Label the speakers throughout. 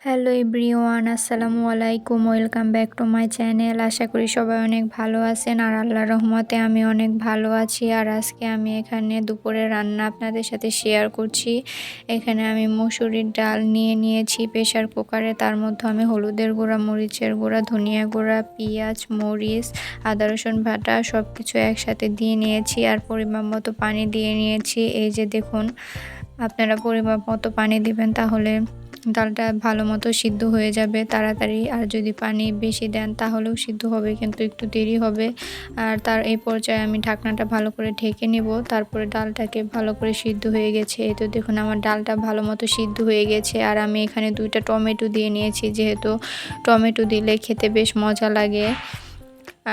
Speaker 1: Hello everyone, আসসালামু আলাইকুম। Welcome back to my channel. আশা করি সবাই অনেক ভালো আছেন আর আল্লাহর রহমতে আমি অনেক ভালো আছি। আর আজকে আমি এখানে দুপুরে রান্না আপনাদের সাথে শেয়ার করছি। এখানে আমি মসুরির ডাল নিয়ে নিয়েছি প্রেশার কুকারে। তার মধ্যে আমি হলুদের গুঁড়া, মরিচের গুঁড়া, ধনিয়া গুঁড়া, পেঁয়াজ, মরিচ, আদা রসুন বাটা সব কিছু একসাথে দিয়ে নিয়েছি আর পরিমাণ মতো পানি দিয়ে নিয়েছি। এই যে দেখুন, আপনারা পরিমাপ মতো পানি দিবেন, তাহলে ডালটা ভালো মতো সিদ্ধ হয়ে যাবে তাড়াতাড়ি। আর যদি পানি বেশি দেন তাহলেও সিদ্ধ হবে, কিন্তু একটু দেরি হবে। আর তার এই পর্যায়ে আমি ঢাকনাটা ভালো করে ঢেকে নেব। তারপরে ডালটাকে ভালো করে সিদ্ধ হয়ে গেছে। এই তো দেখুন, আমার ডালটা ভালো মতো সিদ্ধ হয়ে গেছে। আর আমি এখানে 2টা টমেটো দিয়ে নিয়েছি, যেহেতু টমেটো দিলে খেতে বেশ মজা লাগে।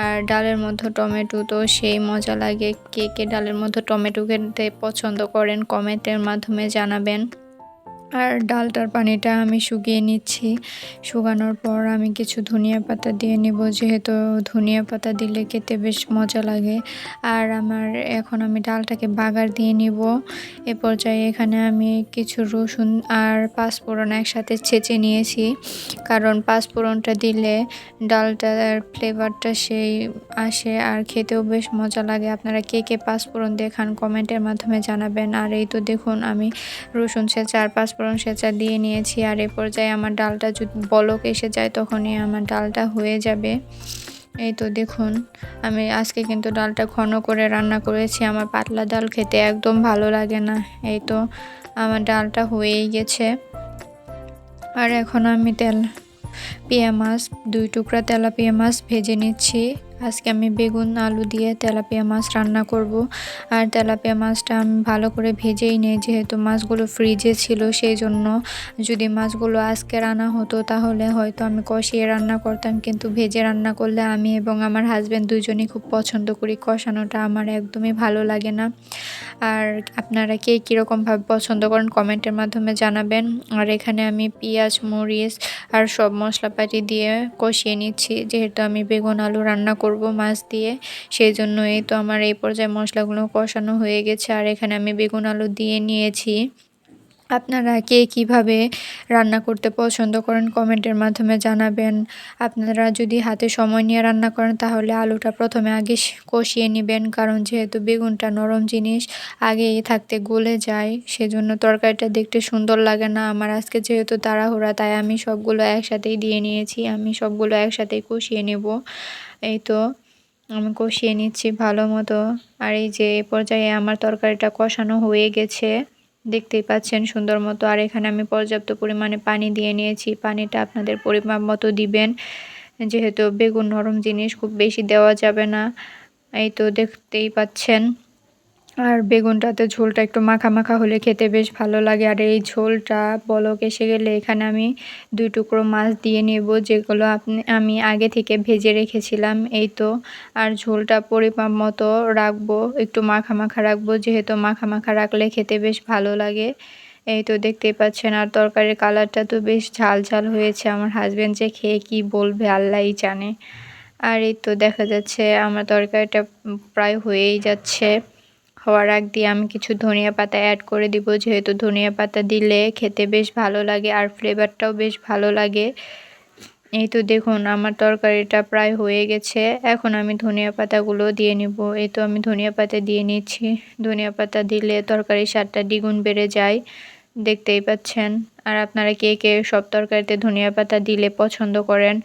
Speaker 1: আর ডালের মধ্যে টমেটো তো সেই মজা লাগে। কে কে ডালের মধ্যে টমেটো খেতে পছন্দ করেন কমেন্টের মাধ্যমে জানাবেন। আর ডালটার পানিটা আমি শুকিয়ে নিচ্ছি। শুকানোর পর আমি কিছু ধনিয়া পাতা দিয়ে নিব, যেহেতু ধনিয়া পাতা দিলে খেতে বেশ মজা লাগে। আর এখন আমি ডালটাকে বাগার দিয়ে নিব। এ পর্যায়ে এখানে আমি কিছু রসুন আর পাঁচফোড়ন একসাথে ছেঁচে নিয়েছি, কারণ পাঁচফোড়নটা দিলে ডালটার ফ্লেভারটা সেই আসে আর খেতেও বেশ মজা লাগে। আপনারা কে কে পাঁচফোড়ন দিয়ে খান কমেন্টের মাধ্যমে জানাবেন। আর এই তো দেখুন, আমি রসুন ছেঁচা আর পাঁচফোড়ন ছেঁচা দিয়ে নিয়েছি। আর এ পর্যায়ে আমার ডালটা যদি বলক এসে যায় তখনই আমার ডালটা হয়ে যাবে। এই তো দেখুন, আমি আজকে কিন্তু ডালটা ঘন করে রান্না করেছি। আমার পাতলা ডাল খেতে একদম ভালো লাগে না। এই তো আমার ডালটা হয়েই গেছে। আর এখন আমি তেলাপিয়া মাছ, 2 টুকরা তেলাপিয়া মাছ ভেজে নিচ্ছি। আজকে আমি বেগুন আলু দিয়ে তেলাপিয়া মাছ রান্না করব। আর তেলাপিয়া মাছটা আমি ভালো করে ভেজেই নেই, যেহেতু মাছগুলো ফ্রিজে ছিল। সেই জন্য যদি মাছগুলো আজকে রান্না হতো তাহলে হয়তো আমি কষিয়ে রান্না করতাম, কিন্তু ভেজে রান্না করলে আমি এবং আমার হাজব্যান্ড দুজনেই খুব পছন্দ করি। কষানোটা আমার একদমই ভালো লাগে না। আর আপনারা কে কীরকমভাবে পছন্দ করেন কমেন্টের মাধ্যমে জানাবেন। আর এখানে আমি পেঁয়াজ, মরিচ আর সব মশলাপাতি দিয়ে কষিয়ে নিচ্ছি, যেহেতু আমি বেগুন আলু রান্না করব মাছ দিয়ে। সেই জন্য এই তো আমার এই পর্যায়ে মশলাগুলো কষানো হয়ে গেছে। আর এখানে আমি বেগুন আলু দিয়ে নিয়েছি। আপনারা কে কীভাবে রান্না করতে পছন্দ করেন কমেন্টের মাধ্যমে জানাবেন। আপনারা যদি হাতে সময় নিয়ে রান্না করেন তাহলে আলুটা প্রথমে আগে কষিয়ে নেবেন, কারণ যেহেতু বেগুনটা নরম জিনিস, আগেই থাকতে গলে যায়, সেজন্য তরকারিটা দেখতে সুন্দর লাগে না। আমার আজকে যেহেতু তাড়াহুড়া, তাই আমি সবগুলো একসাথেই দিয়ে নিয়েছি। আমি সবগুলো একসাথেই কষিয়ে নেব। এই তো আমি কষিয়ে নিচ্ছি ভালো মতো। আর এই যে এই পর্যায়ে আমার তরকারিটা কষানো হয়ে গেছে, দেখতেই পাচ্ছেন সুন্দর মতো। আর এখানে আমি পর্যাপ্ত পরিমাণে পানি দিয়ে নিয়েছি। পানিটা আপনাদের পরিমাণ মতো দিবেন, যেহেতু বেগুন নরম জিনিস, খুব বেশি দেওয়া যাবে না। এই তো দেখতেই পাচ্ছেন। আর বেগুনটাতে ঝোলটা একটু মাখা মাখা হলে খেতে বেশ ভালো লাগে। আর এই ঝোলটা বলক এসে গেলে এখানে আমি 2 টুকরো মাছ দিয়ে নেব, যেগুলো আমি আগে থেকে ভেজে রেখেছিলাম। এই তো, আর ঝোলটা পরিমাপ মতো রাখবো, একটু মাখা মাখা রাখবো, যেহেতু মাখা মাখা রাখলে খেতে বেশ ভালো লাগে। এই তো দেখতেই পাচ্ছেন। আর তরকারির কালারটা তো বেশ ঝাল ঝাল হয়েছে। আমার হাজব্যান্ড যে খেয়ে কি বলবে আল্লাহই জানে। আর এই তো দেখা যাচ্ছে আমার তরকারিটা প্রায় হয়েই যাচ্ছে। হওয়ার আগ দিয়ে আমি কিছু ধনিয়া পাতা অ্যাড করে দিব, যেহেতু ধনিয়া পাতা দিলে খেতে বেশ ভালো লাগে আর ফ্লেভারটাও বেশ ভালো লাগে। এই তো দেখুন, আমার তরকারিটা প্রায় হয়ে গেছে। এখন আমি ধনিয়া পাতাগুলো দিয়ে নিব। এই তো আমি ধনিয়া পাতা দিয়ে নিচ্ছি। ধনিয়া পাতা দিলে তরকারির স্বাদটা দ্বিগুণ বেড়ে যায়, দেখতেই পাচ্ছেন। আর আপনারা কে কে সব তরকারিতে ধনিয়া পাতা দিলে পছন্দ করেন,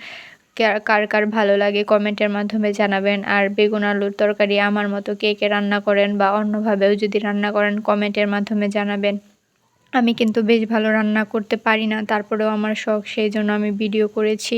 Speaker 1: কার কার ভালো লাগে কমেন্টের মাধ্যমে জানাবেন। আর বেগুন আলুর তরকারি আমার মতো কে কে রান্না করেন বা অন্যভাবেও যদি রান্না করেন কমেন্টের মাধ্যমে জানাবেন। আমি কিন্তু বেশ ভালো রান্না করতে পারি না, তারপরেও আমার শখ, সেই জন্য আমি ভিডিও করেছি।